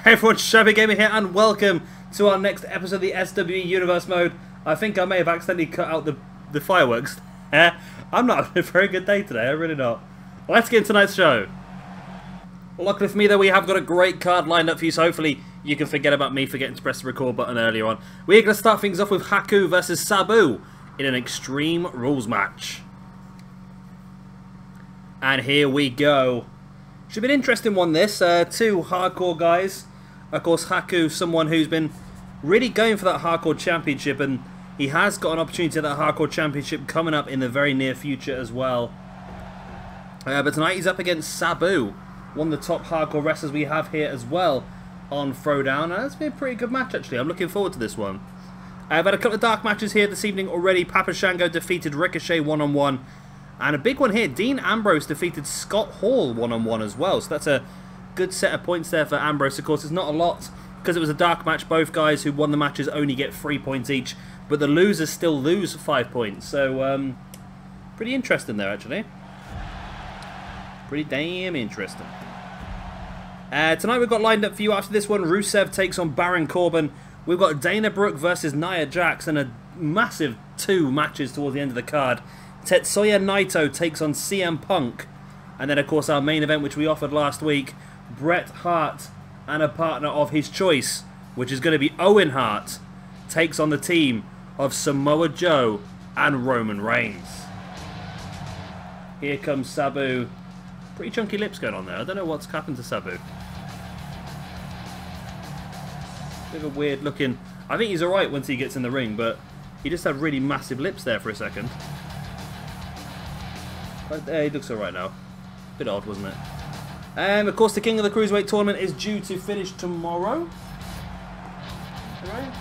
Hey everyone, Shabby Gamer here, and welcome to our next episode of the SWE Universe Mode. I think I may have accidentally cut out the fireworks. I'm not having a very good day today, I'm really not. Let's get into tonight's show. Luckily for me though, we have got a great card lined up for you, so hopefully you can forget about me forgetting to press the record button earlier on. We're going to start things off with Haku Vs Sabu in an Extreme Rules match. And here we go. Should be an interesting one this. Two hardcore guys. Of course, Haku, someone who's been really going for that hardcore championship, and he has got an opportunity at that hardcore championship coming up in the very near future as well. But tonight he's up against Sabu, one of the top hardcore wrestlers we have here as well on Throwdown. That's been a pretty good match actually. I'm looking forward to this one. I've had a couple of dark matches here this evening already. Papa Shango defeated Ricochet one-on-one. And a big one here, Dean Ambrose defeated Scott Hall one-on-one as well. So that's a good set of points there for Ambrose. Of course, it's not a lot because it was a dark match. Both guys who won the matches only get 3 points each. But the losers still lose 5 points. So, pretty interesting there, actually. Pretty damn interesting. Tonight we've got lined up for you after this one. Rusev takes on Baron Corbin. We've got Dana Brooke versus Nia Jax. And a massive 2 matches towards the end of the card. Tetsuya Naito takes on CM Punk. And then, of course, our main event, which we offered last week, Bret Hart and a partner of his choice, which is going to be Owen Hart, takes on the team of Samoa Joe and Roman Reigns. Here comes Sabu. Pretty chunky lips going on there. I don't know what's happened to Sabu. Bit of a weird looking... I think he's alright once he gets in the ring, but he just had really massive lips there for a second. But he looks alright now. Bit odd, wasn't it? Of course, the King of the Cruiserweight tournament is due to finish tomorrow. Right?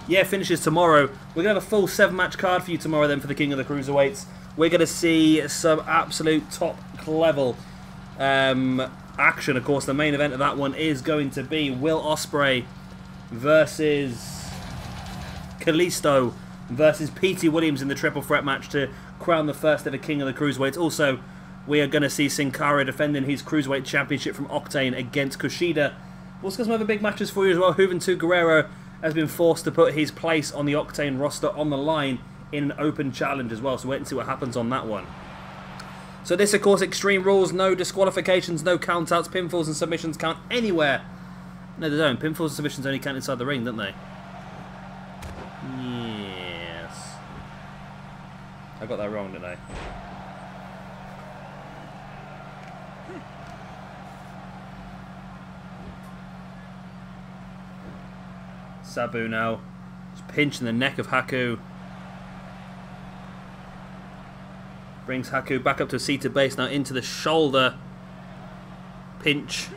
Yeah, finishes tomorrow. We're going to have a full 7-match card for you tomorrow then for the King of the Cruiserweights. We're going to see some absolute top level action. Of course, the main event of that one is going to be Will Ospreay versus Kalisto versus P.T. Williams in the triple threat match to crown the first ever King of the Cruiserweights. Also, we are going to see Sin Cara defending his Cruiserweight Championship from Octane against Kushida. We've also got some other big matches for you as well. Juventud Guerrero has been forced to put his place on the Octane roster on the line in an open challenge as well. So wait and see what happens on that one. So this, of course, Extreme Rules. No disqualifications, no countouts. Pinfalls and submissions count anywhere. No, they don't. Pinfalls and submissions only count inside the ring, don't they? Yes. I got that wrong, didn't I? Sabu now. Just pinching the neck of Haku. Brings Haku back up to a seated base now into the shoulder. Pinch.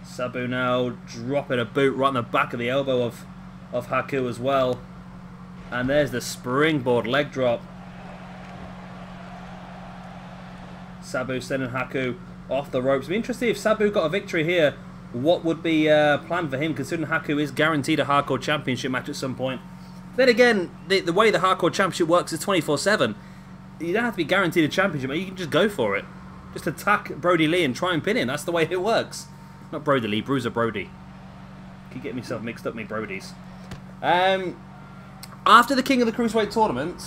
Sabu now dropping a boot right in the back of the elbow of Haku as well. And there's the springboard leg drop. Sabu sending Haku off the ropes. It'd be interesting if Sabu got a victory here. What would be planned for him, considering Haku is guaranteed a hardcore championship match at some point. Then again, the way the hardcore championship works is 24/7. You don't have to be guaranteed a championship, you can just go for it. Just attack Brody Lee and try and pin him. That's the way it works. Not Brody Lee, Bruiser Brody. Keep getting myself mixed up, me Brodies. After the King of the Cruiserweight tournament,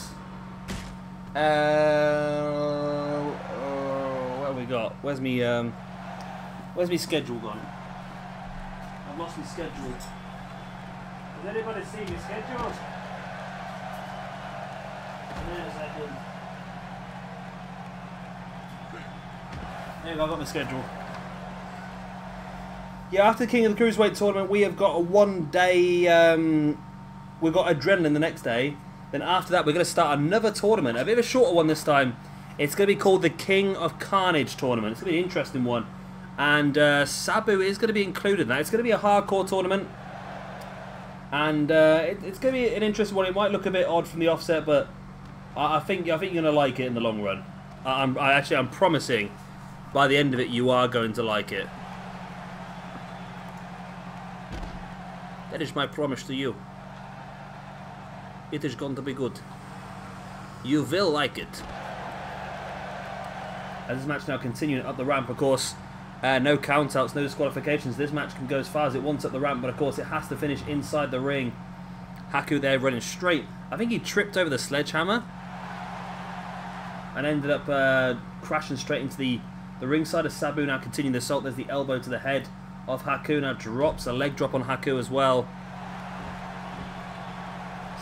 what have we got? Where's me schedule gone? I've lost my schedule. Has anybody seen my schedule? Wait a second. There you go, I got my schedule. Yeah, after the King of the Cruiserweight tournament, we have got a 1-day... we've got Adrenaline the next day. Then after that, we're going to start another tournament. A bit of a shorter one this time. It's going to be called the King of Carnage tournament. It's going to be an interesting one. And Sabu is going to be included in that. It's going to be a hardcore tournament. And it's going to be an interesting one. It might look a bit odd from the offset, but I think you're going to like it in the long run. I'm promising by the end of it, you are going to like it. That is my promise to you. It is going to be good. You will like it. As this match now continuing up the ramp, of course, no countouts, no disqualifications. This match can go as far as it wants up the ramp, but of course it has to finish inside the ring. Haku there running straight. I think he tripped over the sledgehammer and ended up crashing straight into the ringside of Sabu. Now continuing the assault. There's the elbow to the head of Haku. Now drops a leg drop on Haku as well.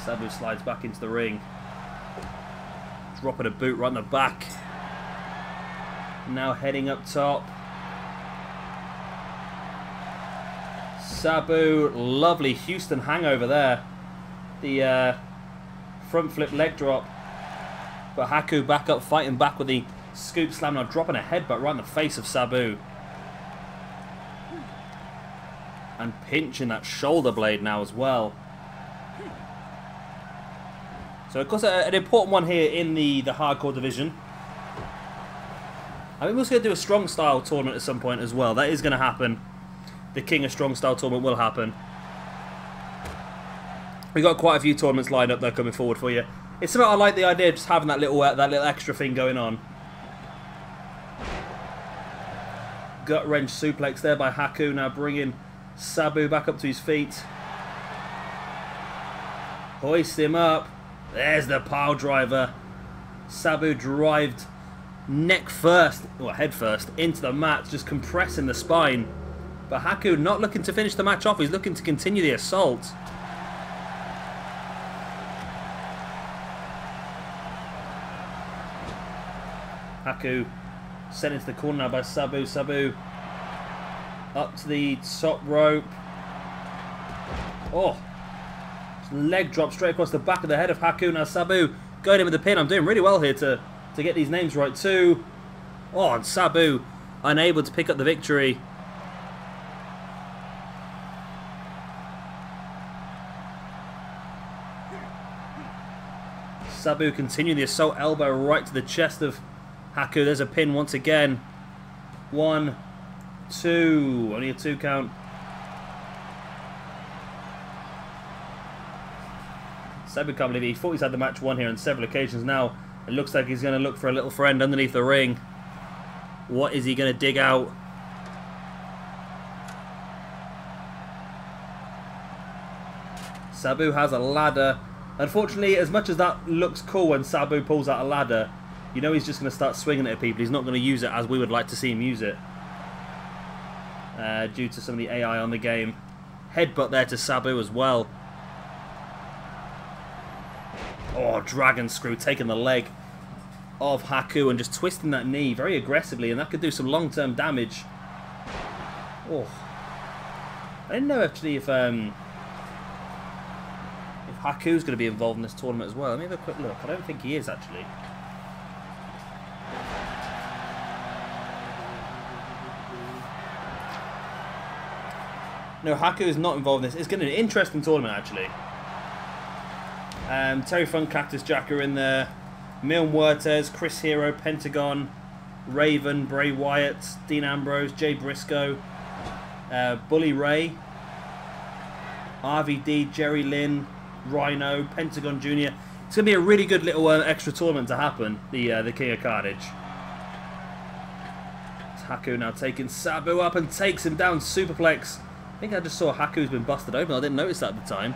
Sabu slides back into the ring. Dropping a boot right in the back. Now heading up top. Sabu, lovely Houston hangover there. The front flip leg drop. But Haku back up, fighting back with the scoop slam. Now dropping a headbutt right in the face of Sabu. And pinching that shoulder blade now as well. So of course an important one here in the hardcore division. I think we're also going to do a strong style tournament at some point as well. That is going to happen. The King of Strong Style tournament will happen. We've got quite a few tournaments lined up there coming forward for you. It's something I like the idea of just having that little extra thing going on. Gut wrench suplex there by Haku, now bringing Sabu back up to his feet. Hoist him up. There's the pile driver. Sabu drived neck first, or head first, into the mat, just compressing the spine. But Haku not looking to finish the match off, he's looking to continue the assault. Haku sent into the corner now by Sabu. Sabu up to the top rope. Oh, leg drop straight across the back of the head of Haku. Now Sabu going in with the pin. I'm doing really well here to get these names right too. Oh, and Sabu unable to pick up the victory. Sabu continuing the assault, elbow right to the chest of Haku. There's a pin once again. 1, 2. Only a 2 count. Sabu can't believe it. He thought he's had the match won here on several occasions. Now it looks like he's going to look for a little friend underneath the ring. What is he going to dig out? Sabu has a ladder. Unfortunately, as much as that looks cool when Sabu pulls out a ladder, you know he's just going to start swinging it at people. He's not going to use it as we would like to see him use it. Due to some of the AI on the game. Headbutt there to Sabu as well. Oh, dragon screw taking the leg of Haku and just twisting that knee very aggressively, and that could do some long-term damage. Oh, I didn't know actually if Haku's going to be involved in this tournament as well. Let me have a quick look. I don't think he is actually. No, Haku is not involved in this. It's going to be an interesting tournament actually. Terry Funk, Cactus Jack are in there. Milne Huertas, Chris Hero, Pentagon, Raven, Bray Wyatt, Dean Ambrose, Jay Briscoe, Bully Ray, RVD, Jerry Lynn, Rhino, Pentagon Jr. It's going to be a really good little extra tournament to happen, the King of Carnage. Haku now taking Sabu up and takes him down, superplex. I think I just saw Haku's been busted open. I didn't notice that at the time.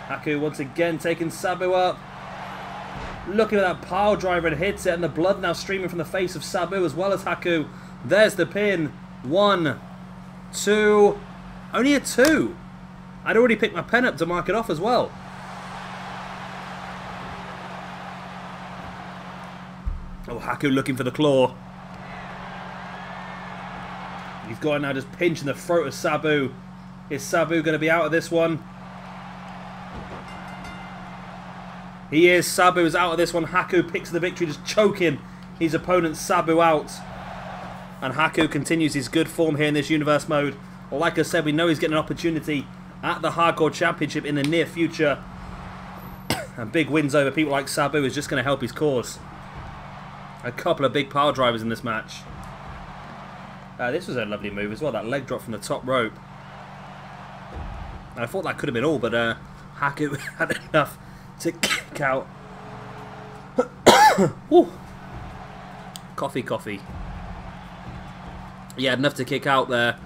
Haku once again taking Sabu up. Looking at that pile driver and hits it, and the blood now streaming from the face of Sabu as well as Haku. There's the pin. 1, 2. Only a 2. I'd already picked my pen up to mark it off as well. Oh, Haku looking for the claw. He's got now just pinching the throat of Sabu. Is Sabu going to be out of this one? He is. Sabu is out of this one. Haku picks the victory, just choking his opponent Sabu out. And Haku continues his good form here in this universe mode. Well, like I said, we know he's getting an opportunity at the Hardcore Championship in the near future. And big wins over people like Sabu is just going to help his cause. A couple of big power drivers in this match. This was a lovely move as well, that leg drop from the top rope. And I thought that could have been all, but Haku had enough to kick out Woo. Coffee, coffee. Yeah, enough to kick out there.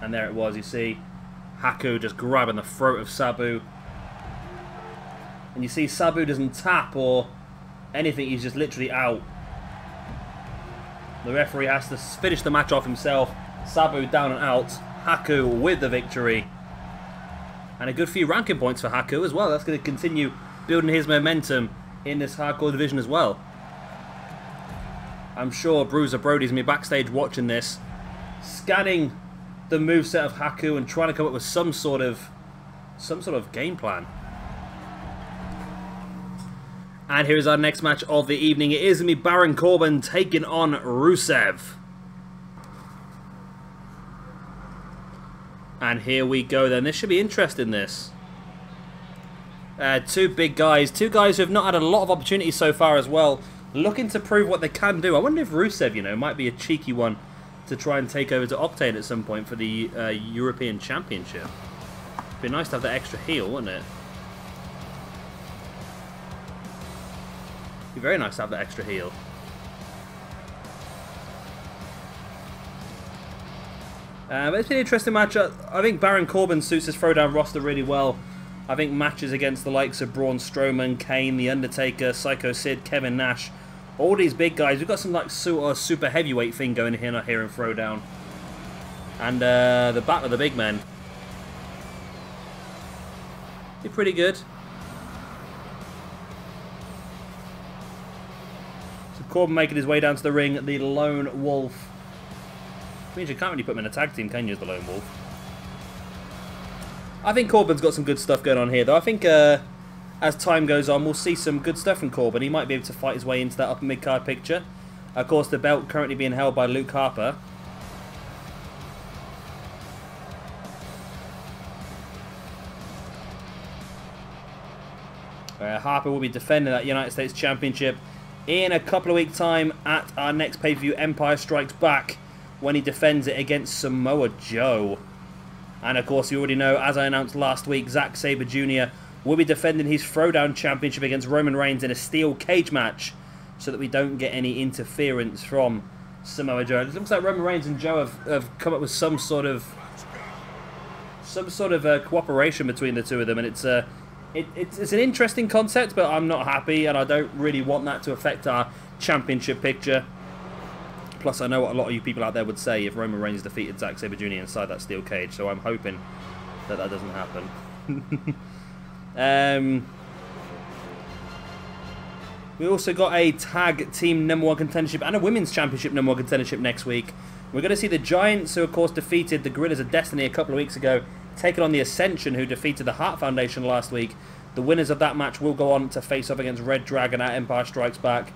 And there it was, you see. Haku just grabbing the throat of Sabu. And you see Sabu doesn't tap or anything, he's just literally out. The referee has to finish the match off himself. Sabu down and out. Haku with the victory. And a good few ranking points for Haku as well. That's going to continue building his momentum in this hardcore division as well. I'm sure Bruiser Brody's going to be backstage watching this, scanning the moveset of Haku and trying to come up with some sort of game plan. And here is our next match of the evening. It is going to be Baron Corbin taking on Rusev. And here we go then. This should be interesting, this. Two big guys. Two guys who have not had a lot of opportunities so far as well. Looking to prove what they can do. I wonder if Rusev, you know, might be a cheeky one to try and take over to Octane at some point for the European Championship. It'd be nice to have that extra heel, wouldn't it? It'd be very nice to have that extra heel. But it's been an interesting match. I think Baron Corbin suits his Throwdown roster really well. I think matches against the likes of Braun Strowman, Kane, The Undertaker, Psycho Sid, Kevin Nash, all these big guys. We've got some like super heavyweight thing going here in Throwdown. And the battle of the big men. Be pretty good. So Corbin making his way down to the ring, the Lone Wolf. Means you can't really put him in a tag team, can you, as the Lone Wolf? I think Corbin's got some good stuff going on here, though. I think as time goes on, we'll see some good stuff from Corbin. He might be able to fight his way into that upper mid-card picture. Of course, the belt currently being held by Luke Harper. Harper will be defending that United States Championship in a couple of weeks' time at our next pay-per-view, Empire Strikes Back, when he defends it against Samoa Joe. And of course, you already know, as I announced last week, Zack Sabre Jr. will be defending his Throwdown Championship against Roman Reigns in a steel cage match, so that we don't get any interference from Samoa Joe. It looks like Roman Reigns and Joe have come up with some sort of cooperation between the two of them, and it's an interesting concept, but I'm not happy, and I don't really want that to affect our championship picture. Plus, I know what a lot of you people out there would say if Roman Reigns defeated Zack Sabre Jr. inside that steel cage, so I'm hoping that that doesn't happen. We also got a tag team #1 contendership and a women's championship #1 contendership next week. We're going to see the Giants, who of course defeated the Gorillas of Destiny a couple of weeks ago, taking on the Ascension, who defeated the Hart Foundation last week. The winners of that match will go on to face off against Red Dragon at Empire Strikes Back.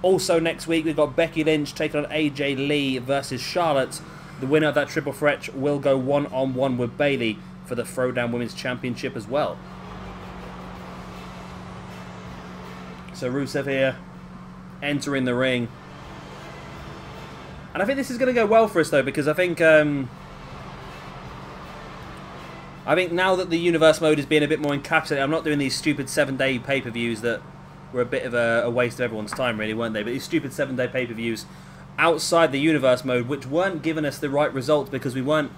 Also next week we've got Becky Lynch taking on AJ Lee versus Charlotte. The winner of that triple threat will go one-on-one with Bayley for the Throwdown Women's Championship as well. So Rusev here, entering the ring. And I think this is going to go well for us though, because I think now that the Universe mode is being a bit more encapsulated, I'm not doing these stupid 7-day pay-per-views that were a bit of a waste of everyone's time, really, weren't they? But these stupid 7-day pay-per-views outside the Universe mode, which weren't giving us the right results because we weren't...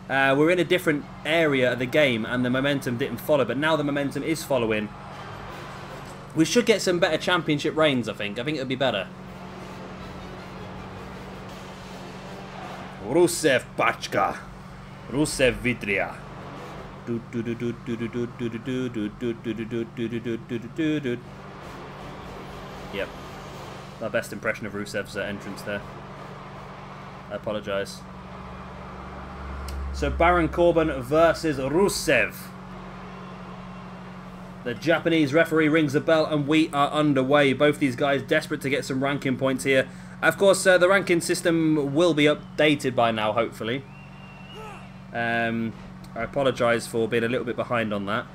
we're in a different area of the game and the momentum didn't follow. But now the momentum is following. We should get some better championship reigns, I think. I think it'll be better. Rusev Pachka. Rusev Vidria. Yep. My best impression of Rusev's entrance there. I apologise. So Baron Corbin versus Rusev. The Japanese referee rings the bell and we are underway. Both these guys desperate to get some ranking points here. Of course, the ranking system will be updated by now, hopefully. I apologise for being a little bit behind on that.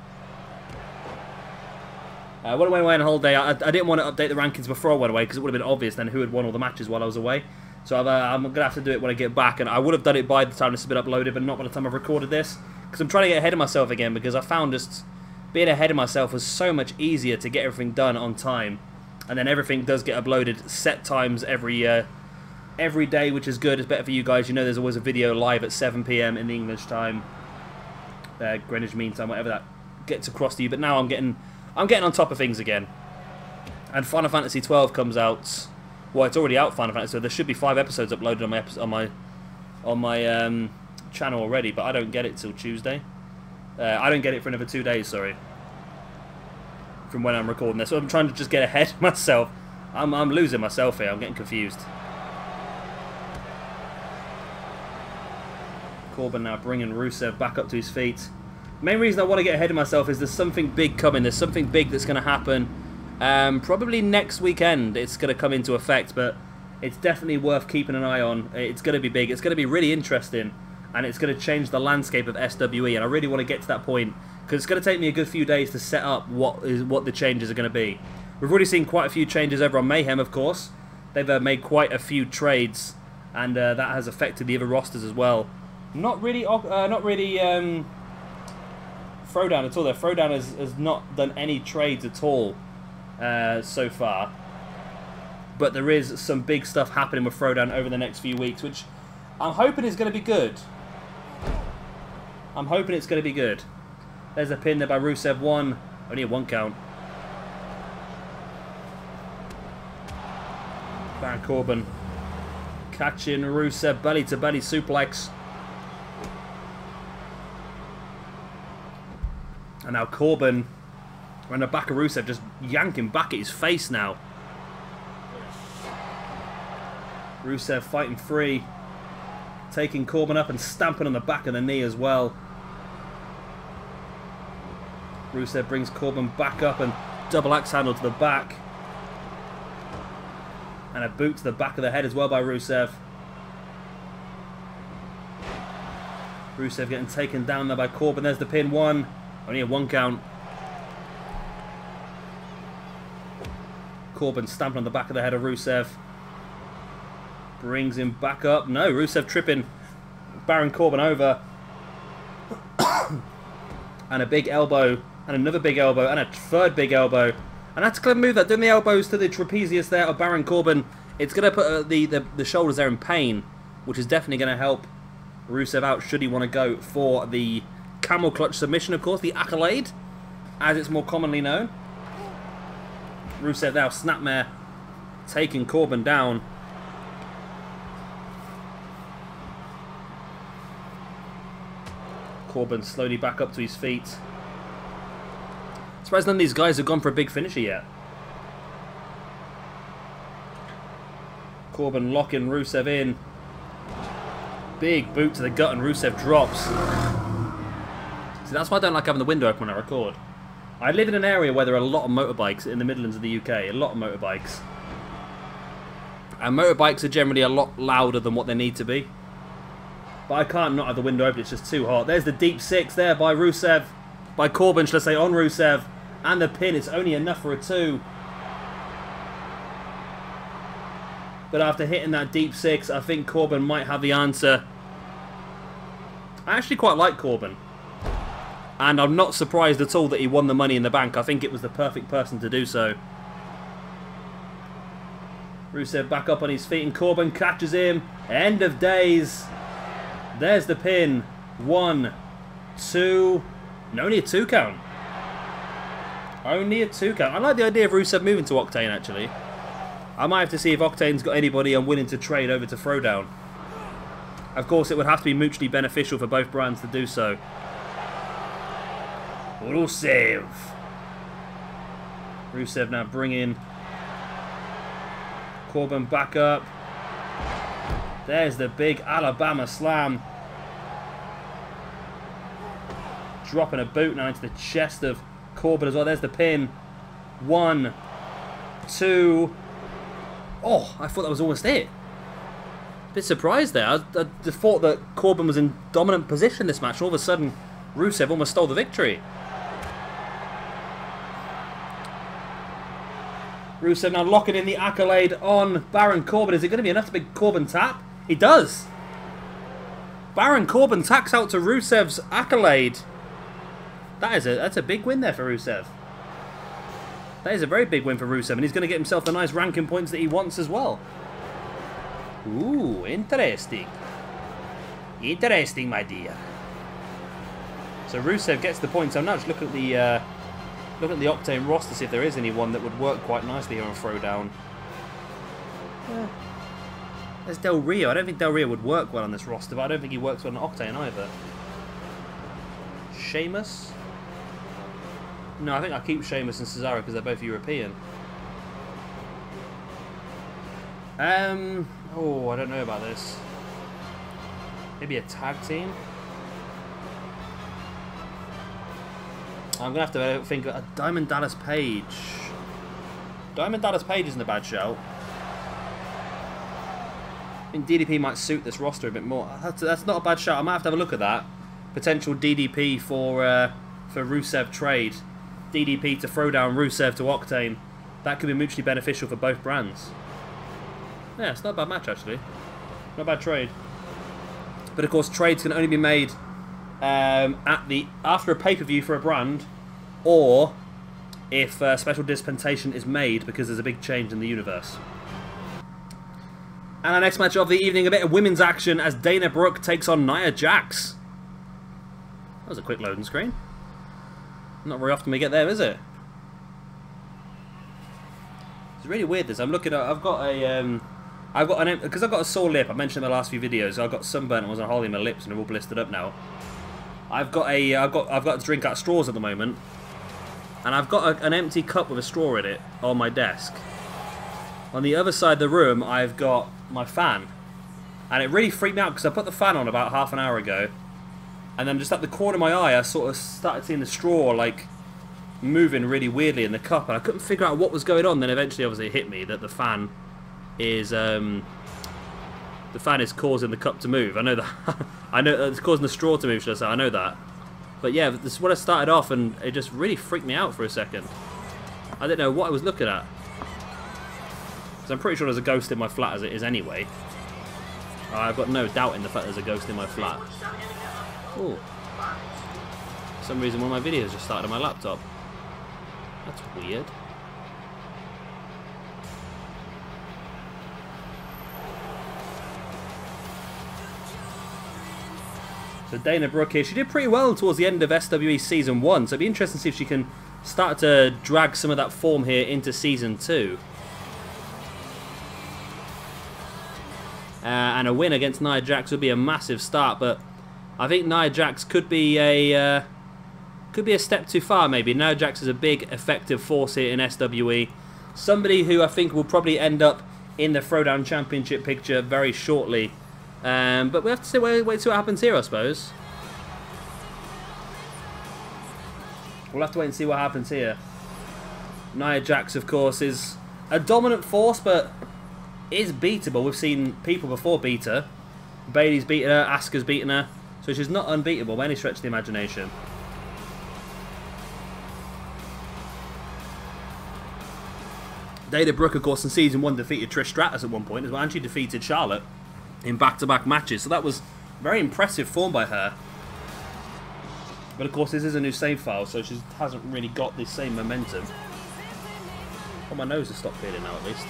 When I went away on holiday, I didn't want to update the rankings before I went away because it would have been obvious then who had won all the matches while I was away. So I'm going to have to do it when I get back, and I would have done it by the time this has been uploaded, but not by the time I've recorded this, because I'm trying to get ahead of myself again, because I found just being ahead of myself was so much easier to get everything done on time. And then everything does get uploaded set times every day, which is good. It's better for you guys. You know there's always a video live at 7 PM in the English time. Greenwich Mean Time, whatever that gets across to you. But now I'm getting on top of things again. And Final Fantasy 12 comes out. Well, it's already out, Final Fantasy, so there should be 5 episodes uploaded on my channel already, but I don't get it till Tuesday. I don't get it for another 2 days, sorry, from when I'm recording this. So I'm trying to just get ahead of myself. I'm losing myself here. I'm getting confused. Corbin now bringing Rusev back up to his feet. Main reason I want to get ahead of myself is there's something big coming. There's something big that's going to happen. Probably next weekend it's going to come into effect, but it's definitely worth keeping an eye on. It's going to be big. It's going to be really interesting, and it's going to change the landscape of SWE, and I really want to get to that point because it's going to take me a good few days to set up what the changes are going to be. We've already seen quite a few changes over on Mayhem, of course. They've made quite a few trades, and that has affected the other rosters as well. Not really Throwdown at all. Throwdown has not done any trades at all so far. But there is some big stuff happening with Throwdown over the next few weeks, which I'm hoping is going to be good. I'm hoping it's going to be good. There's a pin there by Rusev. Only a 1 count. Baron Corbin catching Rusev belly to belly suplex. And now Corbin on the back of Rusev, just yanking back at his face now. Rusev fighting free, taking Corbin up and stamping on the back of the knee as well. Rusev brings Corbin back up and double axe handle to the back. And a boot to the back of the head as well by Rusev. Rusev getting taken down there by Corbin. There's the pin. Only a 1 count. Corbin stamping on the back of the head of Rusev. Brings him back up. No, Rusev tripping Baron Corbin over. And a big elbow. And another big elbow. And a third big elbow. And that's a clever move, that. Doing the elbows to the trapezius there of Baron Corbin. It's going to put the shoulders there in pain, which is definitely going to help Rusev out should he want to go for the camel clutch submission, of course, the accolade, as it's more commonly known. Rusev now snapmare, taking Corbin down. Corbin slowly back up to his feet. Surprised none of these guys have gone for a big finisher yet. Corbin locking Rusev in. Big boot to the gut and Rusev drops. See, that's why I don't like having the window open when I record. I live in an area where there are a lot of motorbikes in the Midlands of the UK. A lot of motorbikes. And motorbikes are generally a lot louder than what they need to be. But I can't not have the window open, it's just too hot. There's the deep 6 there by Rusev. By Corbin, should I say, on Rusev. And the pin, it's only enough for a 2. But after hitting that deep 6, I think Corbin might have the answer. I actually quite like Corbin. And I'm not surprised at all that he won the Money in the Bank. I think it was the perfect person to do so. Rusev back up on his feet and Corbin catches him. End of days. There's the pin. 1, 2. No, only a 2 count. Only a 2 count. I like the idea of Rusev moving to Octane, actually. I might have to see if Octane's got anybody I'm willing to trade over to Throwdown. Of course, it would have to be mutually beneficial for both brands to do so. Rusev. Rusev now bringing Corbin back up. There's the big Alabama slam. Dropping a boot now into the chest of Corbin as well. There's the pin. 1, 2. Oh, I thought that was almost it. Bit surprised there. I just thought that Corbin was in dominant position this match. All of a sudden, Rusev almost stole the victory. Rusev now locking in the accolade on Baron Corbin. Is it going to be enough to make Corbin tap? He does. Baron Corbin tacks out to Rusev's accolade. That's a big win there for Rusev. That is a very big win for Rusev, and he's going to get himself the nice ranking points that he wants as well. Ooh, interesting. Interesting, my dear. So Rusev gets the points. I'm now just looking at the Octane roster to see if there is anyone that would work quite nicely here on Throwdown. Yeah. There's Del Rio. I don't think Del Rio would work well on this roster, but I don't think he works well on Octane either. Sheamus? No, I think I'll keep Sheamus and Cesaro because they're both European. Oh, I don't know about this. Maybe a tag team? I'm going to have to think of a Diamond Dallas Page. Diamond Dallas Page isn't a bad shout. I think DDP might suit this roster a bit more. That's not a bad shout. I might have to have a look at that. Potential DDP for Rusev trade. DDP to Throwdown, Rusev to Octane. That could be mutually beneficial for both brands. Yeah, it's not a bad match actually. Not a bad trade. But of course, trades can only be made after a pay-per-view for a brand, or if special dispensation is made because there's a big change in the universe. And our next match of the evening, a bit of women's action as Dana Brooke takes on Nia Jax. That was a quick loading screen. Not very often we get there, is it? It's really weird. This I'm looking at. I've got because I've got a sore lip. I mentioned in the last few videos. I've got sunburn and was on holiday in my lips and they're all blistered up now. I've got to drink out of straws at the moment, and I've got an empty cup with a straw in it on my desk. On the other side of the room, I've got my fan, and it really freaked me out because I put the fan on about half an hour ago, and then just at the corner of my eye, I sort of started seeing the straw like moving really weirdly in the cup, and I couldn't figure out what was going on. Then eventually, obviously, it hit me that the fan is causing the cup to move. I know that. I know it's causing the straw to move, should I say? I know that. But yeah, this is what I started off, and it just really freaked me out for a second. I didn't know what I was looking at. Because I'm pretty sure there's a ghost in my flat as it is anyway. I've got no doubt in the fact there's a ghost in my flat. Oh. For some reason one of my videos just started on my laptop. That's weird. So Dana Brooke here, she did pretty well towards the end of SWE Season 1, so it'd be interesting to see if she can start to drag some of that form here into Season 2. And a win against Nia Jax would be a massive start, but I think Nia Jax could be a step too far maybe. Nia Jax is a big, effective force here in SWE. Somebody who I think will probably end up in the Throwdown Championship picture very shortly. But we have to see, wait to see what happens here, I suppose. We'll have to wait and see what happens here. Nia Jax, of course, is a dominant force, but is beatable. We've seen people before beat her. Bayley's beaten her, Asuka's beaten her. So she's not unbeatable by any stretch of the imagination. Dana Brooke, of course, in Season 1 defeated Trish Stratus at one point as well, and she defeated Charlotte in back-to-back matches. So that was very impressive form by her. But of course, this is a new save file, so she hasn't really got the same momentum. Oh, my nose has stopped feeling now, at least.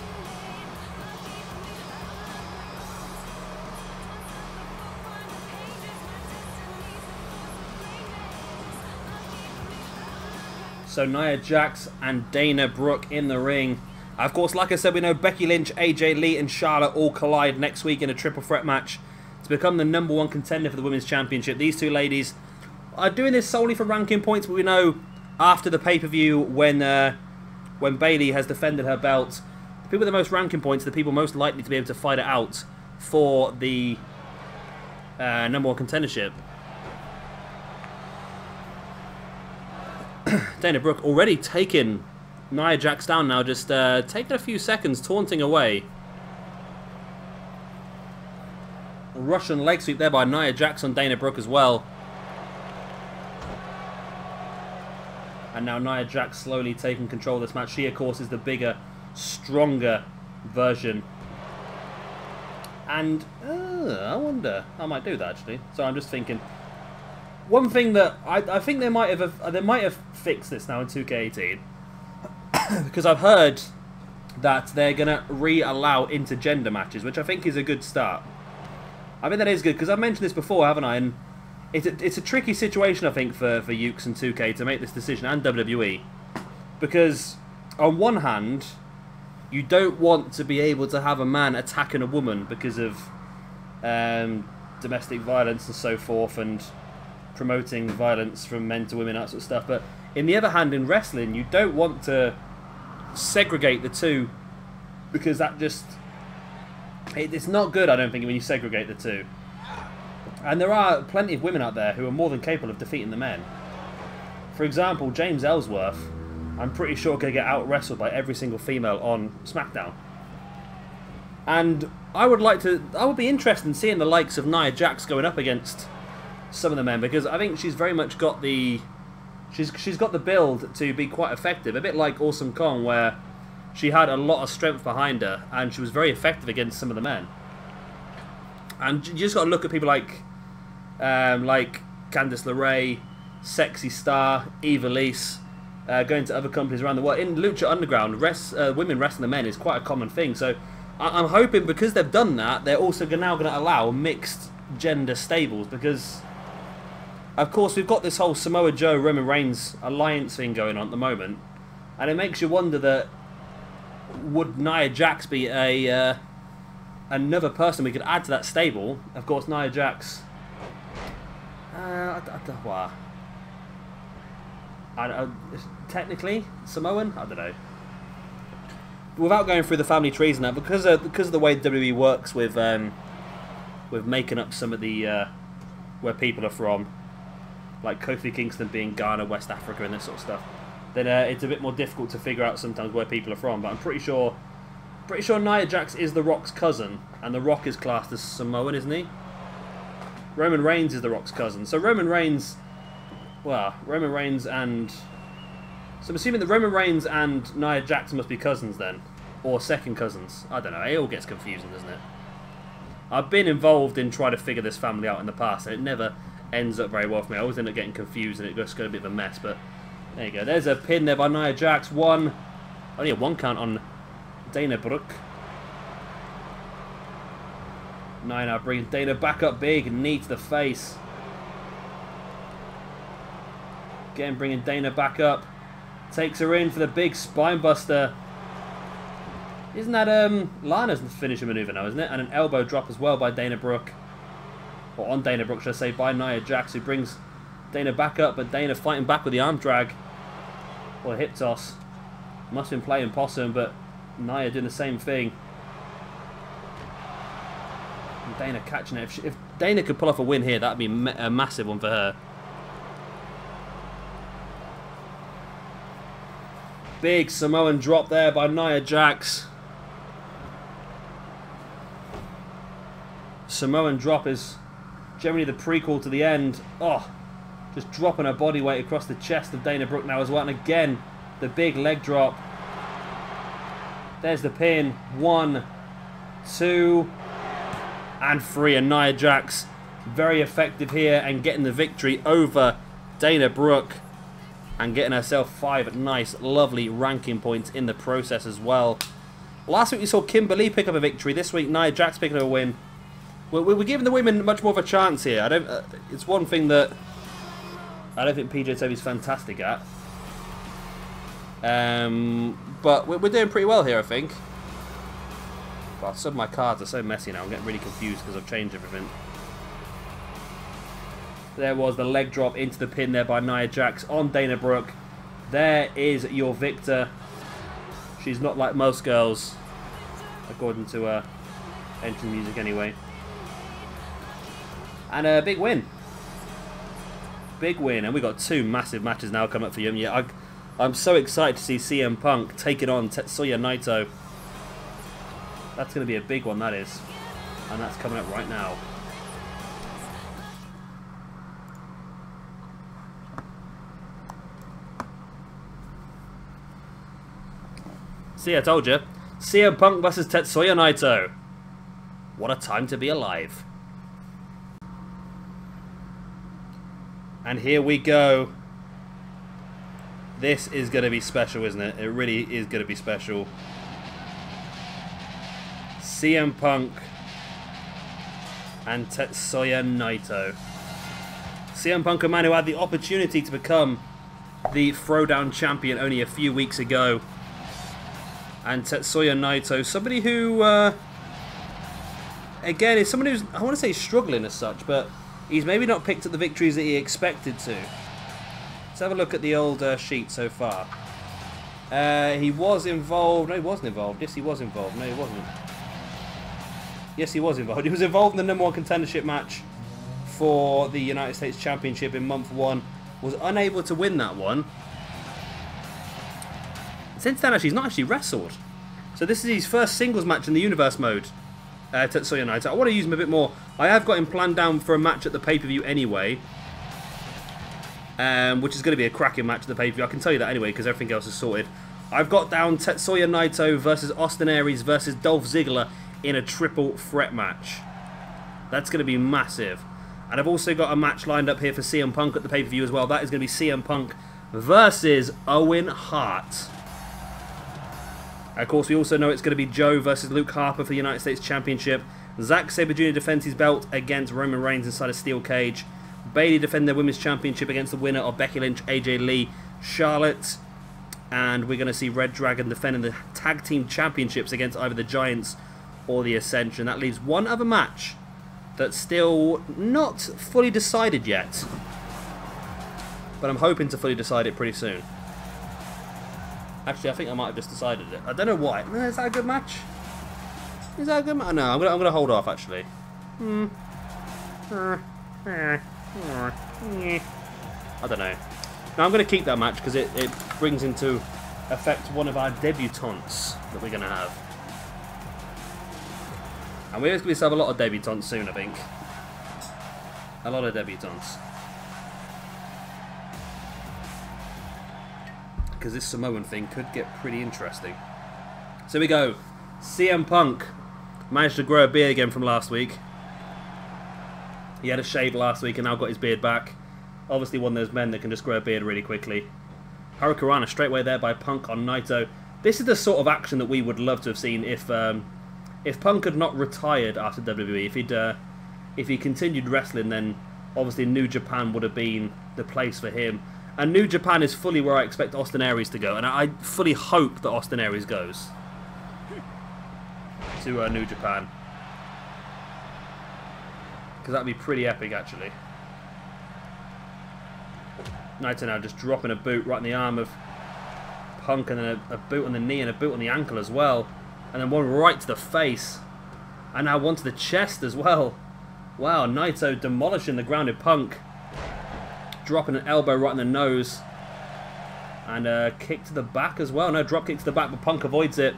So Nia Jax and Dana Brooke in the ring. Of course, like I said, we know Becky Lynch, AJ Lee and Charlotte all collide next week in a triple threat match to become the #1 contender for the Women's Championship. These two ladies are doing this solely for ranking points, but we know after the pay-per-view when Bayley has defended her belt, the people with the most ranking points are the people most likely to be able to fight it out for the #1 contendership. Dana Brooke already taking Nia Jax down now, just taking a few seconds, taunting away. Russian leg sweep there by Nia Jax on Dana Brooke as well. And now Nia Jax slowly taking control of this match. She, of course, is the bigger, stronger version. And I wonder, I might do that actually. So I'm just thinking, one thing that I think they might have fixed this now in 2K18 because I've heard that they're gonna re-allow intergender matches, which I think is a good start. I mean that is good because I've mentioned this before, haven't I? And it's a tricky situation I think for Ukes and 2K to make this decision, and WWE, because on one hand you don't want to be able to have a man attacking a woman because of domestic violence and so forth, and promoting violence from men to women, that sort of stuff. But in the other hand, in wrestling, you don't want to segregate the two, because that just it's not good, I don't think, when you segregate the two. And there are plenty of women out there who are more than capable of defeating the men. For example, James Ellsworth, I'm pretty sure can get out wrestled by every single female on SmackDown. And I would be interested in seeing the likes of Nia Jax going up against some of the men, because I think she's very much got the she's got the build to be quite effective, a bit like Awesome Kong, where she had a lot of strength behind her and she was very effective against some of the men. And you just got to look at people like Candice LeRae, Sexy Star, Ivelisse, going to other companies around the world. In Lucha Underground, women wrestling the men is quite a common thing. So I'm hoping, because they've done that, they're also now going to allow mixed gender stables, because of course we've got this whole Samoa Joe Roman Reigns alliance thing going on at the moment, and it makes you wonder that would Nia Jax be another person we could add to that stable. Of course, Nia Jax, technically Samoan, I don't know. Without going through the family trees and that, because of the way WWE works with making up some of the where people are from, like Kofi Kingston being Ghana, West Africa, and this sort of stuff, then it's a bit more difficult to figure out sometimes where people are from. But I'm pretty sure Nia Jax is The Rock's cousin, and The Rock is classed as Samoan, isn't he? Roman Reigns is The Rock's cousin, so Roman Reigns and... So I'm assuming that Roman Reigns and Nia Jax must be cousins then, or second cousins. I don't know, it all gets confusing, doesn't it? I've been involved in trying to figure this family out in the past, and it never ends up very well for me. I always end up getting confused and it just goes a bit of a mess, but there you go. There's a pin there by Nia Jax. Only a 1 count on Dana Brooke. Nia now bringing Dana back up big, knee to the face. Again, bringing Dana back up. Takes her in for the big spine buster. Isn't that Lana's finisher maneuver now, isn't it? And an elbow drop as well by Dana Brooke. Or on Dana Brooke, should I say, by Nia Jax, who brings Dana back up, but Dana fighting back with the arm drag. Or a hip toss. Must have been playing possum, but Nia doing the same thing. And Dana catching it. If Dana could pull off a win here, that would be a massive one for her. Big Samoan drop there by Nia Jax. Samoan drop is generally the prequel to the end. Oh, just dropping her body weight across the chest of Dana Brooke now as well. And again, the big leg drop. There's the pin. 1, 2, and 3. And Nia Jax very effective here and getting the victory over Dana Brooke. And getting herself 5 nice, lovely ranking points in the process as well. Last week we saw Kimberly pick up a victory. This week Nia Jax picking up a win. We're giving the women much more of a chance here. It's one thing that I don't think PJW is fantastic at. But we're doing pretty well here, I think. Well, some of my cards are so messy now. I'm getting really confused because I've changed everything. There was the leg drop into the pin there by Nia Jax on Dana Brooke. There is your victor. She's not like most girls, according to her entry music anyway. And a big win. Big win. And we got 2 massive matches now coming up for you. Yeah, I'm so excited to see CM Punk taking on Tetsuya Naito. That's going to be a big one, that is. And that's coming up right now. See, I told you. CM Punk versus Tetsuya Naito. What a time to be alive. And here we go. This is going to be special, isn't it? It really is going to be special. CM Punk and Tetsuya Naito. CM Punk, a man who had the opportunity to become the Throwdown champion only a few weeks ago. And Tetsuya Naito, somebody who, again, is someone who's, I want to say struggling as such, but he's maybe not picked up the victories that he expected to. Let's have a look at the old sheet so far. He was involved. No, he wasn't involved. Yes, he was involved. No, he wasn't. Yes, he was involved. He was involved in the #1 contendership match for the United States Championship in month 1. Was unable to win that one. Since then, actually, he's not actually wrestled. So this is his first singles match in the Universe mode. Tetsuya Naito. I want to use him a bit more. I have got him planned down for a match at the pay-per-view anyway. Which is going to be a cracking match at the pay-per-view. I can tell you that anyway, because everything else is sorted. I've got down Tetsuya Naito versus Austin Aries versus Dolph Ziggler in a triple threat match. That's going to be massive. And I've also got a match lined up here for CM Punk at the pay-per-view as well. That is going to be CM Punk versus Owen Hart. Of course, we also know it's going to be Joe versus Luke Harper for the United States Championship. Zack Sabre Jr. defends his belt against Roman Reigns inside a steel cage. Bayley defend their Women's Championship against the winner of Becky Lynch, AJ Lee, Charlotte. And we're going to see Red Dragon defending the Tag Team Championships against either the Giants or the Ascension. That leaves one other match that's still not fully decided yet. But I'm hoping to fully decide it pretty soon. Actually, I think I might have just decided it. I don't know why. Is that a good match? Is that a good match? No, I'm gonna hold off actually. I don't know. No, I'm going to keep that match because it brings into effect one of our debutantes that we're going to have. And we're going to have a lot of debutantes soon, I think. A lot of debutantes. Because this Samoan thing could get pretty interesting. So we go. CM Punk managed to grow a beard again from last week. He had a shave last week and now got his beard back. Obviously one of those men that can just grow a beard really quickly. Hurricanrana straight away there by Punk on Naito. This is the sort of action that we would love to have seen if Punk had not retired after WWE. If he continued wrestling, then obviously New Japan would have been the place for him. And New Japan is fully where I expect Austin Aries to go. And I fully hope that Austin Aries goes to New Japan. Because that'd be pretty epic, actually. Naito now just dropping a boot right in the arm of Punk, and then a boot on the knee and a boot on the ankle as well. And then one right to the face. And now one to the chest as well. Wow, Naito demolishing the grounded Punk. Dropping an elbow right in the nose. And a kick to the back as well. No, drop kick to the back, but Punk avoids it.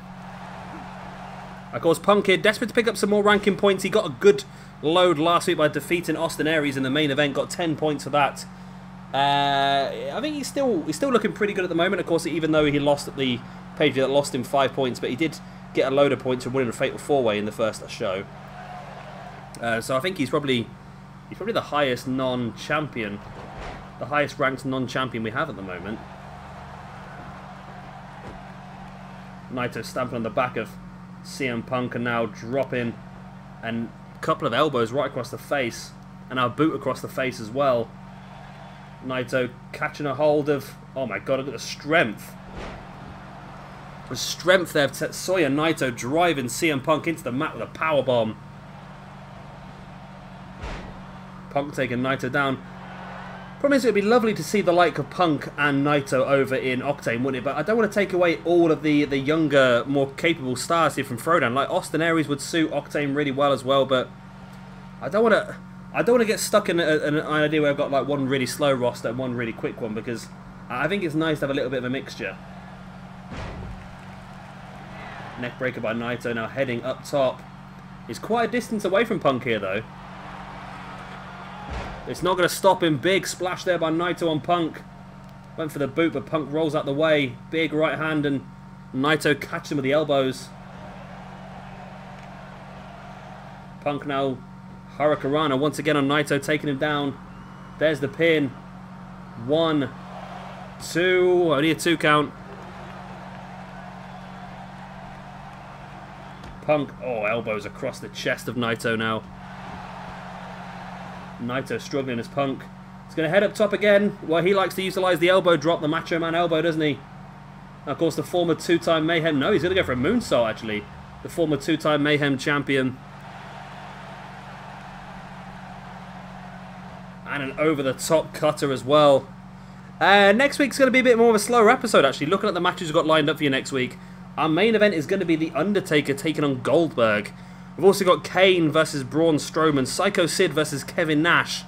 Of course, Punk here, desperate to pick up some more ranking points. He got a good load last week by defeating Austin Aries in the main event. Got 10 points for that. I think he's still looking pretty good at the moment. Of course, even though he lost at the page that lost him 5 points, but he did get a load of points from winning a Fatal 4-Way in the first show. So I think he's probably the highest non-champion, the highest ranked non-champion we have at the moment. Naito stamping on the back of CM Punk and now dropping a couple of elbows right across the face, and now a boot across the face as well. Naito catching a hold of, oh my god, look at the strength. The strength there of Tetsuya Naito driving CM Punk into the mat with a powerbomb. Punk taking Naito down. Problem is, it would be lovely to see the like of Punk and Naito over in Octane, wouldn't it? But I don't want to take away all of the younger, more capable stars here from Throwdown. Like Austin Aries would suit Octane really well as well, but I don't want to get stuck in an idea where I've got like one really slow roster and one really quick one, because I think it's nice to have a little bit of a mixture. Neckbreaker by Naito now heading up top. He's quite a distance away from Punk here though. It's not going to stop him. Big splash there by Naito on Punk. Went for the boot, but Punk rolls out the way. Big right hand, and Naito catches him with the elbows. Punk now Hurricanrana once again on Naito, taking him down. There's the pin. 1, 2. Only a 2 count. Punk. Oh, elbows across the chest of Naito now. Naito struggling as Punk. He's going to head up top again. Well, he likes to utilise the elbow drop, the Macho Man elbow, doesn't he? And of course, the former 2-time Mayhem. No, he's going to go for a moonsault, actually. The former 2-time Mayhem champion. And an over-the-top cutter as well. Next week's going to be a bit more of a slower episode, actually. Looking at the matches we've got lined up for you next week. Our main event is going to be The Undertaker taking on Goldberg. We've also got Kane versus Braun Strowman, Psycho Sid versus Kevin Nash.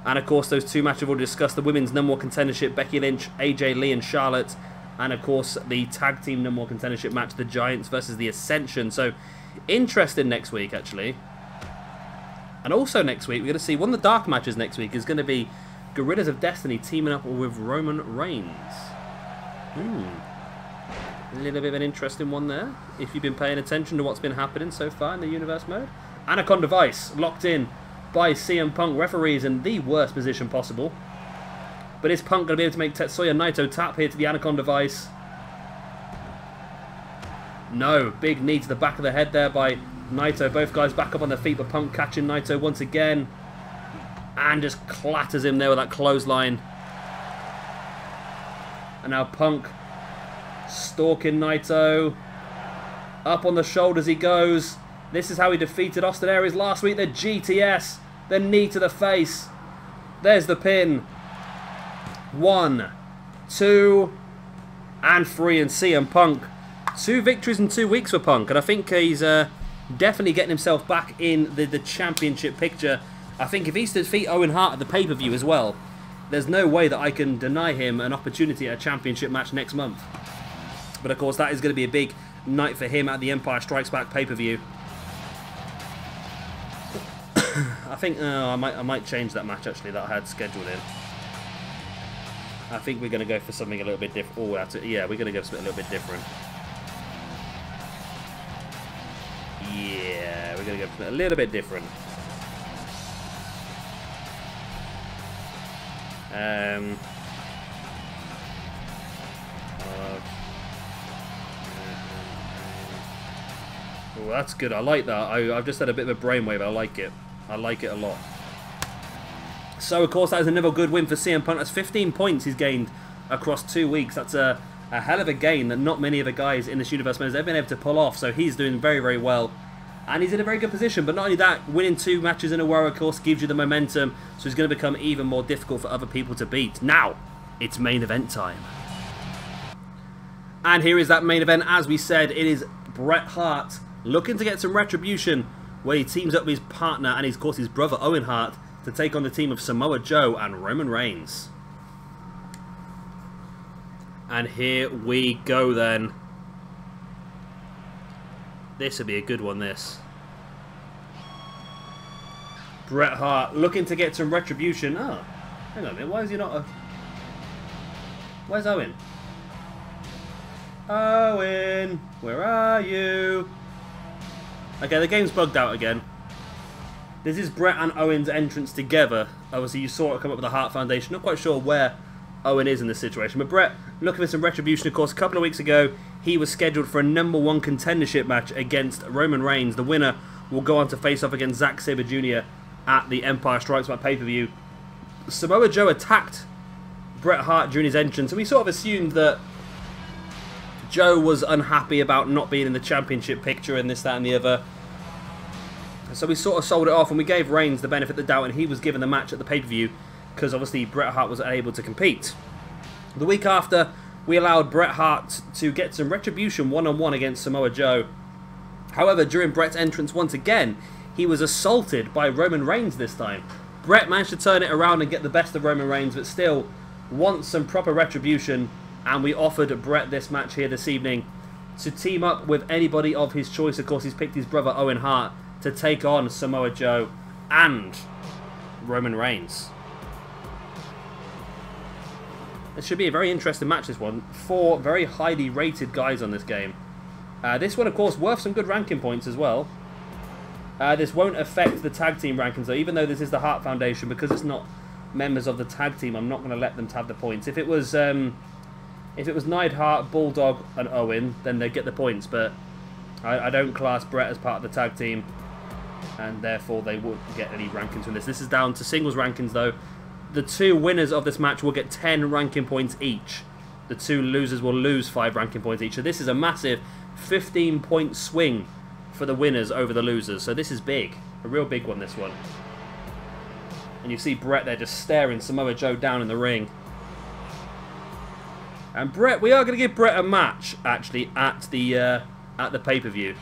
And of course, those 2 matches we've already discussed, the women's #1 contendership, Becky Lynch, AJ Lee and Charlotte. And of course, the tag team #1 contendership match, the Giants versus the Ascension. So, interesting next week, actually. And also next week, we're going to see one of the dark matches next week is going to be Guerrillas of Destiny teaming up with Roman Reigns. A little bit of an interesting one there, if you've been paying attention to what's been happening so far in the Universe mode. Anaconda Vice, locked in by CM Punk. Referees in the worst position possible. But is Punk going to be able to make Tetsuya Naito tap here to the Anaconda Vice? No, big knee to the back of the head there by Naito. Both guys back up on their feet, but Punk catching Naito once again. And just clatters him there with that clothesline. And now Punk stalking Naito. Up on the shoulders he goes. This is how he defeated Austin Aries last week. The GTS. The knee to the face. There's the pin. 1, 2, and 3. And CM Punk. 2 victories in 2 weeks for Punk. And I think he's definitely getting himself back in the championship picture. I think if he's to defeat Owen Hart at the pay-per-view as well, there's no way that I can deny him an opportunity at a championship match next month. But of course, that is going to be a big night for him at the Empire Strikes Back pay-per-view. I think I might change that match actually that I had scheduled in. I think we're going to go for something a little bit different. Oh, yeah, we're going to go for something a little bit different. Yeah, we're going to go for something a little bit different. Oh, that's good. I like that. I've just had a bit of a brainwave. I like it. I like it a lot. So, of course, that is another good win for CM Punk. That's 15 points he's gained across 2 weeks. That's a hell of a gain that not many of the guys in this Universe Mode have been able to pull off. So he's doing very, very well. And he's in a very good position. But not only that, winning 2 matches in a row, of course, gives you the momentum. So it's going to become even more difficult for other people to beat. Now, it's main event time. And here is that main event. As we said, it is Bret Hart looking to get some retribution, where he teams up with his partner and, of course, his brother Owen Hart to take on the team of Samoa Joe and Roman Reigns. And here we go then. This will be a good one, this. Bret Hart looking to get some retribution. Oh, hang on a minute. Why is he not a... Where's Owen? Owen, where are you? Okay, the game's bugged out again. This is Bret and Owen's entrance together. Obviously, you saw it come up with the Hart Foundation. Not quite sure where Owen is in this situation. But Bret looking for some retribution. Of course, a couple of weeks ago, he was scheduled for a #1 contendership match against Roman Reigns. The winner will go on to face off against Zack Sabre Jr. at the Empire Strikes Back pay-per-view. Samoa Joe attacked Bret Hart during his entrance, and we sort of assumed that Joe was unhappy about not being in the championship picture and this, that, and the other. So we sort of sold it off, and we gave Reigns the benefit of the doubt, and he was given the match at the pay-per-view because obviously Bret Hart was unable to compete. The week after, we allowed Bret Hart to get some retribution one-on-one against Samoa Joe. However, during Bret's entrance once again, he was assaulted by Roman Reigns this time. Bret managed to turn it around and get the best of Roman Reigns, but still wants some proper retribution, and we offered Bret this match here this evening to team up with anybody of his choice. Of course, he's picked his brother Owen Hart to take on Samoa Joe and Roman Reigns. It should be a very interesting match, this one. 4 very highly rated guys on this game. This one, of course, worth some good ranking points as well. This won't affect the tag team rankings, though, even though this is the Hart Foundation, because it's not members of the tag team, I'm not going to let them to have the points. If it was Neidhart, Bulldog, and Owen, then they'd get the points. But I don't class Bret as part of the tag team, and therefore they wouldn't get any rankings from this. This is down to singles rankings, though. The two winners of this match will get 10 ranking points each. The two losers will lose 5 ranking points each. So this is a massive 15-point swing for the winners over the losers. So this is big. A real big one, this one. And you see Bret there just staring Samoa Joe down in the ring. And Bret, we are going to give Bret a match, actually, at the pay-per-view.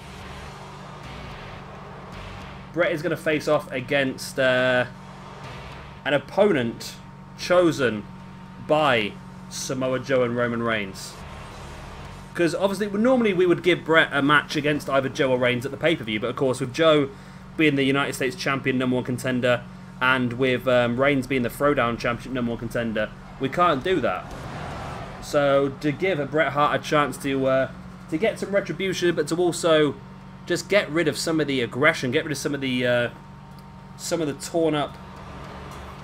Bret is going to face off against an opponent chosen by Samoa Joe and Roman Reigns. Because obviously, normally we would give Bret a match against either Joe or Reigns at the pay-per-view. But of course, with Joe being the United States Champion, #1 contender, and with Reigns being the Throwdown Championship #1 contender, we can't do that. So to give Bret Hart a chance to get some retribution, but to also just get rid of some of the aggression, get rid of some of the torn up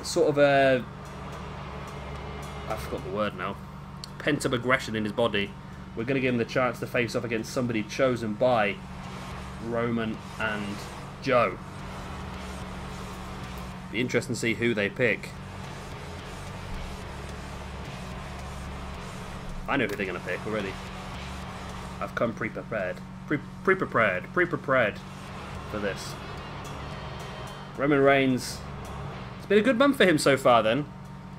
sort of I forgot the word now, pent up aggression in his body. We're going to give him the chance to face off against somebody chosen by Roman and Joe. Be interesting to see who they pick. I know who they're going to pick already. I've come pre-prepared. Pre-prepared for this. Roman Reigns. It's been a good month for him so far then.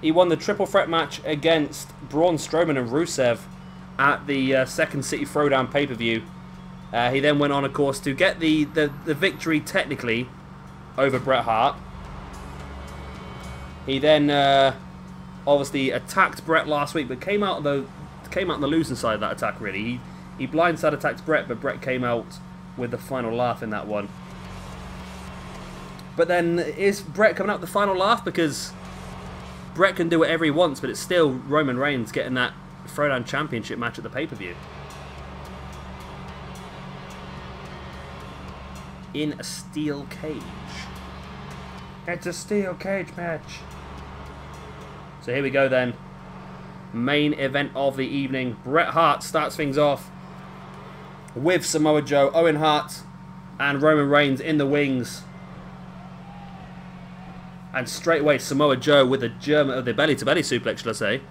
He won the triple threat match against Braun Strowman and Rusev at the Second City Throwdown pay-per-view. He then went on, of course, to get the victory technically over Bret Hart. He then obviously attacked Bret last week, but came out on the losing side of that attack, really. He blindside attacked Bret, but Bret came out with the final laugh in that one. But then, is Bret coming out with the final laugh? Because Bret can do whatever he wants, but it's still Roman Reigns getting that Throwdown Championship match at the pay-per-view. In a steel cage. It's a steel cage match. So here we go then. Main event of the evening. Bret Hart starts things off with Samoa Joe, Owen Hart, and Roman Reigns in the wings. And straight away Samoa Joe with the belly-to-belly suplex, shall I say.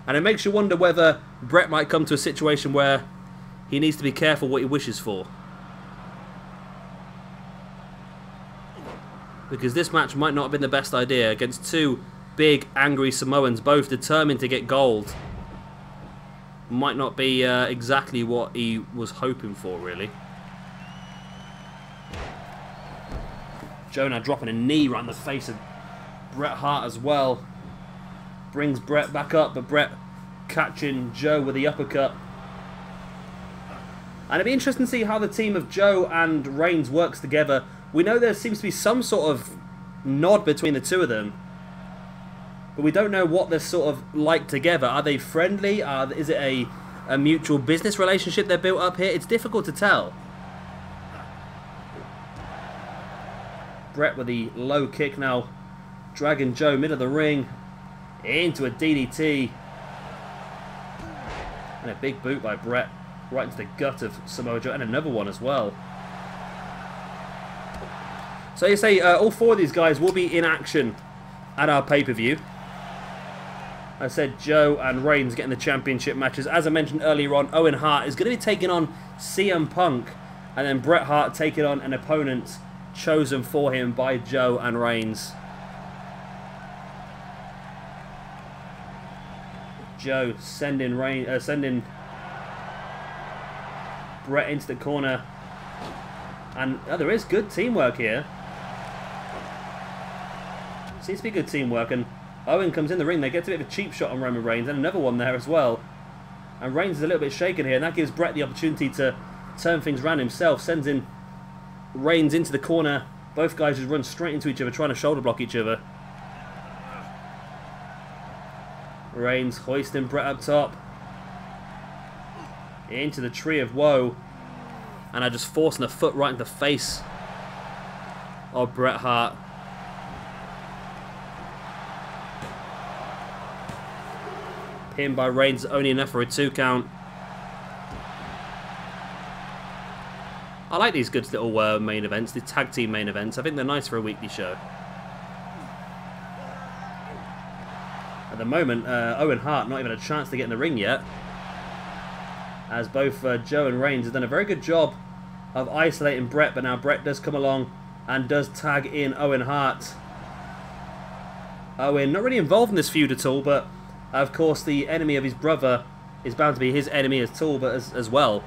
And it makes you wonder whether Bret might come to a situation where he needs to be careful what he wishes for. Because this match might not have been the best idea against two big, angry Samoans, both determined to get gold. Might not be exactly what he was hoping for, really. Joe now dropping a knee right in the face of Bret Hart as well. Brings Bret back up, but Bret catching Joe with the uppercut. And it'd be interesting to see how the team of Joe and Reigns works together. We know there seems to be some sort of nod between the two of them, but we don't know what they're sort of like together. Are they friendly? Is it a mutual business relationship they're built up here? It's difficult to tell. Bret with the low kick now, dragging Joe mid of the ring into a DDT. And a big boot by Bret right into the gut of Samoa Joe, and another one as well. So you say all four of these guys will be in action at our pay-per-view. I said Joe and Reigns getting the championship matches. As I mentioned earlier on, Owen Hart is going to be taking on CM Punk, and then Bret Hart taking on an opponent chosen for him by Joe and Reigns. Joe sending Bret into the corner, and there is good teamwork here. Seems to be good teamwork, and Owen comes in the ring. They get a bit of a cheap shot on Roman Reigns, and another one there as well. And Reigns is a little bit shaken here, and that gives Bret the opportunity to turn things around himself. Sends in Reigns into the corner. Both guys just run straight into each other, trying to shoulder block each other. Reigns hoisting Bret up top. Into the Tree of Woe. And I just forcing a foot right into the face of Bret Hart. Pinned by Reigns, only enough for a 2 count. I like these good little main events, the tag team main events. I think they're nice for a weekly show. At the moment, Owen Hart not even a chance to get in the ring yet, as both Joe and Reigns have done a very good job of isolating Bret, but now Bret does come along and does tag in Owen Hart. Owen not really involved in this feud at all, but of course the enemy of his brother is bound to be his enemy as well.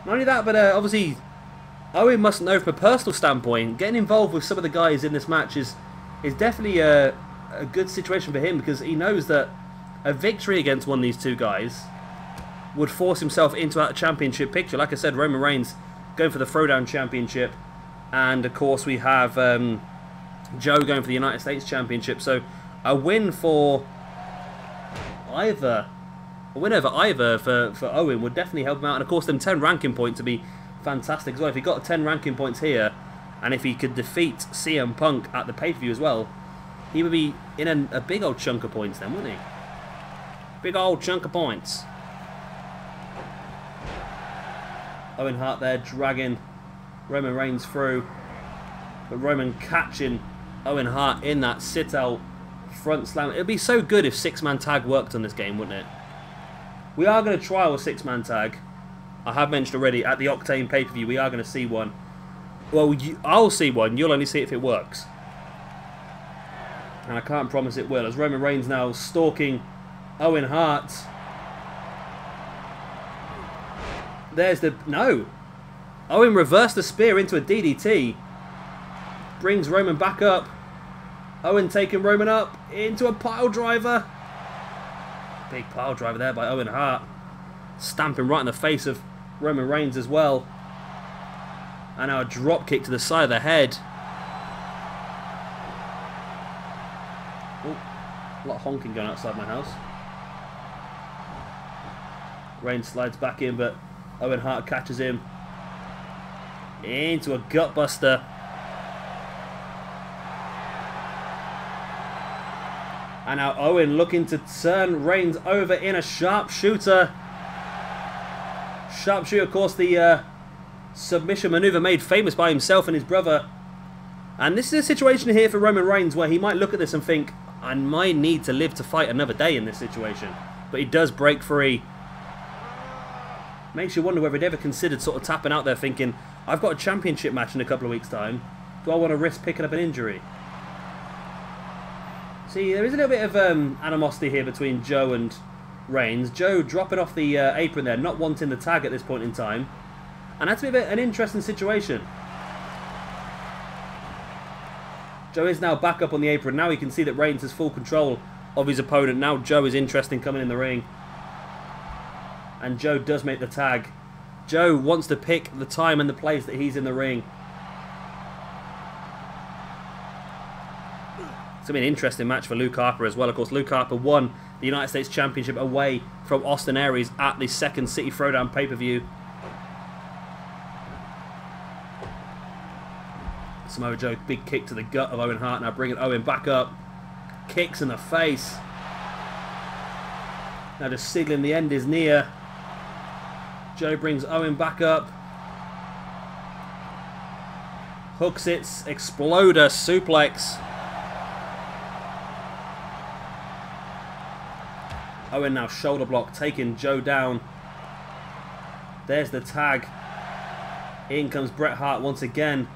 Not only that, but obviously Owen must know from a personal standpoint, getting involved with some of the guys in this match is definitely a good situation for him, because he knows that a victory against one of these two guys would force himself into that championship picture. Like I said, Roman Reigns going for the Throwdown Championship, and of course we have Joe going for the United States Championship. So a win for either, a win over either for Owen would definitely help him out. And of course them 10 ranking points would be fantastic as well. If he got 10 ranking points here, and if he could defeat CM Punk at the pay-per-view as well, he would be in a big old chunk of points then, wouldn't he? Big old chunk of points. Owen Hart there dragging Roman Reigns through, but Roman catching Owen Hart in that sit-out front slam. It would be so good if 6-man tag worked on this game, wouldn't it? We are going to trial a 6-man tag. I have mentioned already at the Octane pay-per-view we are going to see one. Well, I'll see one. You'll only see it if it works. And I can't promise it will, as Roman Reigns now stalking Owen Hart. There's the... No! Owen reversed the spear into a DDT. Brings Roman back up. Owen taking Roman up into a pile driver. Big pile driver there by Owen Hart. Stamping right in the face of Roman Reigns as well. And now a drop kick to the side of the head. Oh, a lot of honking going outside my house. Reigns slides back in, but Owen Hart catches him into a gutbuster. And now Owen looking to turn Reigns over in a sharpshooter. Sharpshooter, of course, the submission maneuver made famous by himself and his brother. And this is a situation here for Roman Reigns where he might look at this and think, I might need to live to fight another day in this situation. But he does break free. Makes you wonder whether he'd ever considered sort of tapping out there thinking, I've got a championship match in a couple of weeks' time. Do I want to risk picking up an injury? See, there is a little bit of animosity here between Joe and Reigns. Joe dropping off the apron there, not wanting the tag at this point in time. And that's a bit of an interesting situation. Joe is now back up on the apron. Now he can see that Reigns has full control of his opponent. Now Joe is interested in coming in the ring. And Joe does make the tag. Joe wants to pick the time and the place that he's in the ring. It's going to be an interesting match for Luke Harper as well. Of course, Luke Harper won the United States Championship away from Austin Aries at the Second City Throwdown pay-per-view. Samoa Joe, big kick to the gut of Owen Hart. Now bringing Owen back up. Kicks in the face. Now just signaling the end is near. Joe brings Owen back up. Hooks it. Exploder suplex. Owen now shoulder block, taking Joe down. There's the tag. In comes Bret Hart once again.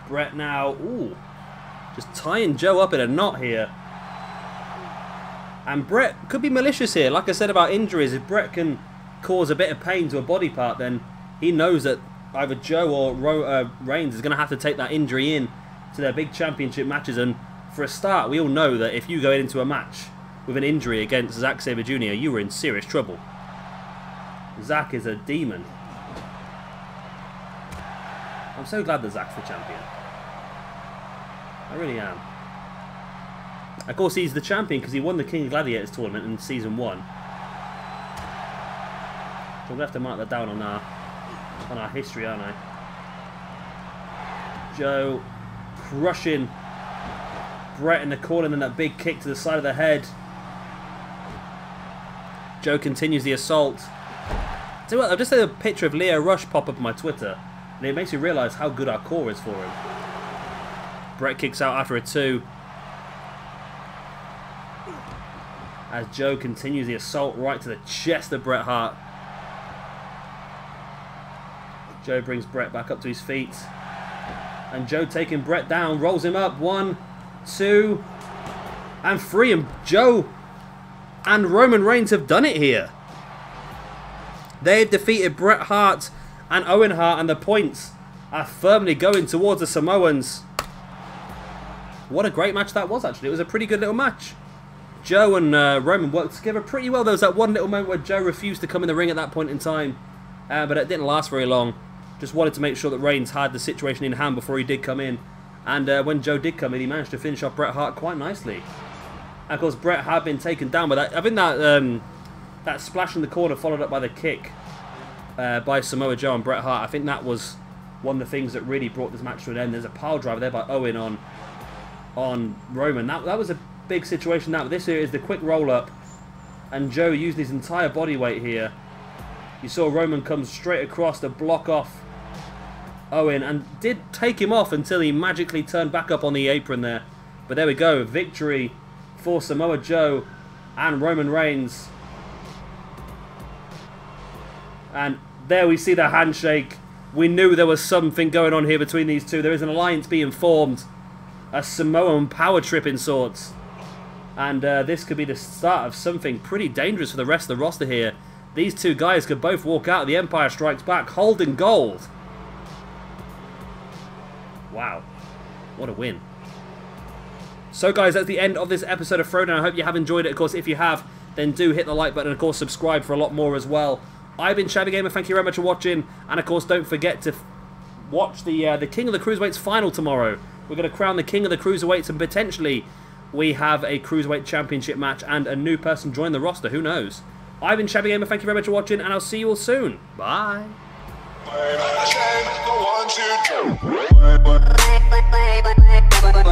Bret now, ooh, just tying Joe up in a knot here. And Bret could be malicious here. Like I said about injuries, if Bret can cause a bit of pain to a body part, then he knows that either Joe or Reigns is going to have to take that injury in to their big championship matches. And for a start, we all know that if you go into a match with an injury against Zack Sabre Jr., you were in serious trouble. Zack is a demon. I'm so glad that Zack's the champion. I really am. Of course, he's the champion because he won the King of Gladiators tournament in Season 1. So I'm going to have to mark that down on our history, aren't I? Joe crushing Bret in the corner and then that big kick to the side of the head. Joe continues the assault. So what, I've just had a picture of Leo Rush pop up on my Twitter, and it makes me realise how good our core is for him. Bret kicks out after a 2. As Joe continues the assault right to the chest of Bret Hart. Joe brings Bret back up to his feet. And Joe taking Bret down, rolls him up. 1, 2, and 3. And Joe and Roman Reigns have done it here. They've defeated Bret Hart and Owen Hart, and the points are firmly going towards the Samoans. What a great match that was, actually. It was a pretty good little match. Joe and Roman worked together pretty well. There was that one little moment where Joe refused to come in the ring at that point in time, but it didn't last very long. Just wanted to make sure that Reigns had the situation in hand before he did come in. And when Joe did come in, he managed to finish off Bret Hart quite nicely. And of course, Bret had been taken down by that. I think that that splash in the corner followed up by the kick by Samoa Joe and Bret Hart. I think that was one of the things that really brought this match to an end. There's a pile driver there by Owen on Roman. That was a big situation. Now this here is the quick roll up, and Joe used his entire body weight here. You saw Roman come straight across to block off Owen, and did take him off until he magically turned back up on the apron there. But there we go, victory for Samoa Joe and Roman Reigns. And there we see the handshake. We knew there was something going on here between these two. There is an alliance being formed, a Samoan power trip in sorts. And this could be the start of something pretty dangerous for the rest of the roster here. These two guys could both walk out of the Empire Strikes Back holding gold. Wow, what a win. So guys, that's the end of this episode of Throwdown. I hope you have enjoyed it. Of course, if you have, then do hit the like button and of course subscribe for a lot more as well. I've been Shabby Gamer, thank you very much for watching. And of course, don't forget to watch the King of the Cruiserweights final tomorrow. We're going to crown the King of the Cruiserweights, and potentially we have a Cruiserweight Championship match and a new person join the roster, who knows. I've been Shabby Gamer, thank you very much for watching, and I'll see you all soon. Bye. Bye.